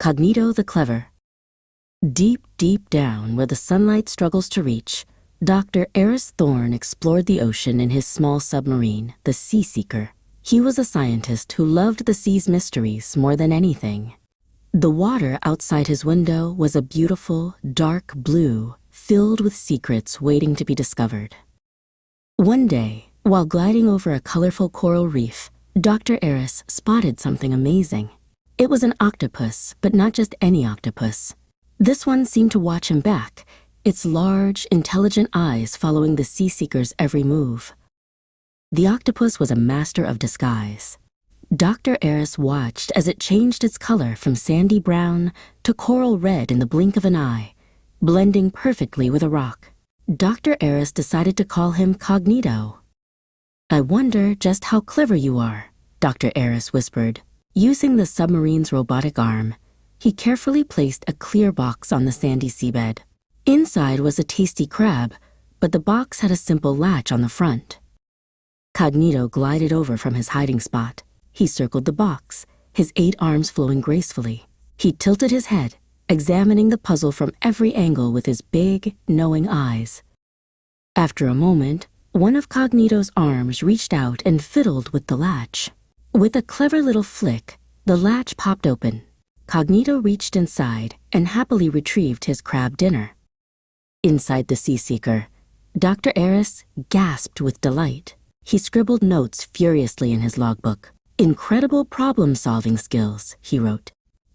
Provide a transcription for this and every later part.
Cognito the Clever. Deep, deep down where the sunlight struggles to reach, Dr. Eris Thorne explored the ocean in his small submarine, the Sea Seeker. He was a scientist who loved the sea's mysteries more than anything. The water outside his window was a beautiful, dark blue, filled with secrets waiting to be discovered. One day, while gliding over a colorful coral reef, Dr. Eris spotted something amazing. It was an octopus, but not just any octopus. This one seemed to watch him back, its large, intelligent eyes following the Sea Seeker's every move. The octopus was a master of disguise. Dr. Eris watched as it changed its color from sandy brown to coral red in the blink of an eye, blending perfectly with a rock. Dr. Eris decided to call him Cognito. "I wonder just how clever you are," Dr. Eris whispered. Using the submarine's robotic arm, he carefully placed a clear box on the sandy seabed. Inside was a tasty crab, but the box had a simple latch on the front. Cognito glided over from his hiding spot. He circled the box, his 8 arms flowing gracefully. He tilted his head, examining the puzzle from every angle with his big, knowing eyes. After a moment, one of Cognito's arms reached out and fiddled with the latch. With a clever little flick, the latch popped open. Cognito reached inside and happily retrieved his crab dinner. Inside the Sea Seeker, Dr. Eris gasped with delight. He scribbled notes furiously in his logbook. "Incredible problem-solving skills," he wrote.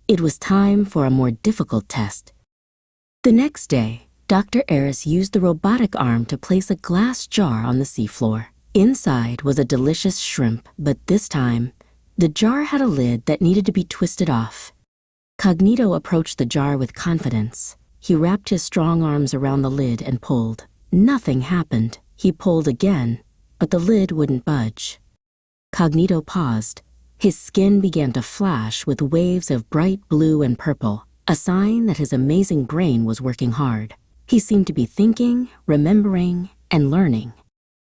It was time for a more difficult test. The next day, Dr. Eris used the robotic arm to place a glass jar on the seafloor. Inside was a delicious shrimp, but this time, the jar had a lid that needed to be twisted off. Cognito approached the jar with confidence. He wrapped his strong arms around the lid and pulled. Nothing happened. He pulled again, but the lid wouldn't budge. Cognito paused. His skin began to flash with waves of bright blue and purple, a sign that his amazing brain was working hard. He seemed to be thinking, remembering, and learning.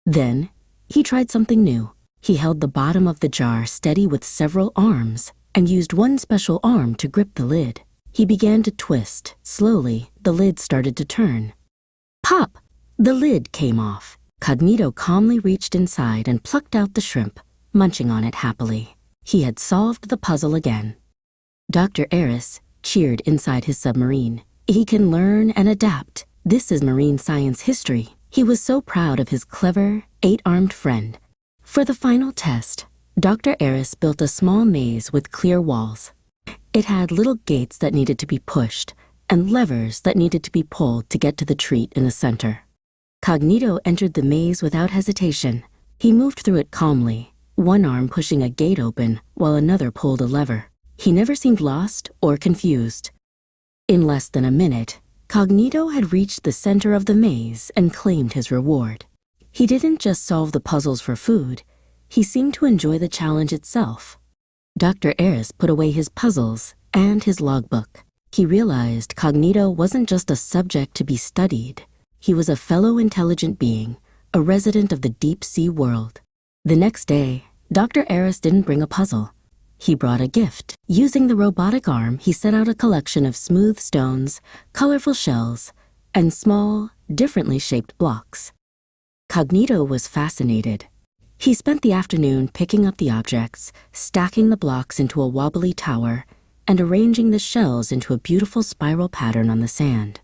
Then, he tried something new. He held the bottom of the jar steady with several arms and used one special arm to grip the lid. He began to twist. Slowly, the lid started to turn. Pop! The lid came off. Cognito calmly reached inside and plucked out the shrimp, munching on it happily. He had solved the puzzle again. Dr. Eris cheered inside his submarine. He can learn and adapt. This is marine science history. He was so proud of his clever, 8-armed friend. For the final test, Dr. Eris built a small maze with clear walls. It had little gates that needed to be pushed and levers that needed to be pulled to get to the treat in the center. Cognito entered the maze without hesitation. He moved through it calmly, one arm pushing a gate open while another pulled a lever. He never seemed lost or confused. In less than a minute, Cognito had reached the center of the maze and claimed his reward. He didn't just solve the puzzles for food, he seemed to enjoy the challenge itself. Dr. Eris put away his puzzles and his logbook. He realized Cognito wasn't just a subject to be studied. He was a fellow intelligent being, a resident of the deep-sea world. The next day, Dr. Eris didn't bring a puzzle. He brought a gift. Using the robotic arm, he set out a collection of smooth stones, colorful shells, and small, differently shaped blocks. Cognito was fascinated. He spent the afternoon picking up the objects, stacking the blocks into a wobbly tower, and arranging the shells into a beautiful spiral pattern on the sand.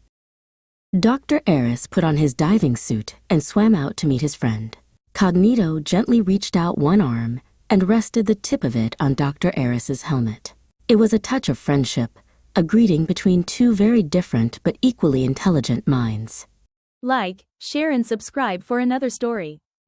Dr. Eris put on his diving suit and swam out to meet his friend. Cognito gently reached out one arm and rested the tip of it on Dr. Eris's helmet. It was a touch of friendship, a greeting between two very different but equally intelligent minds. Like, share and subscribe for another story.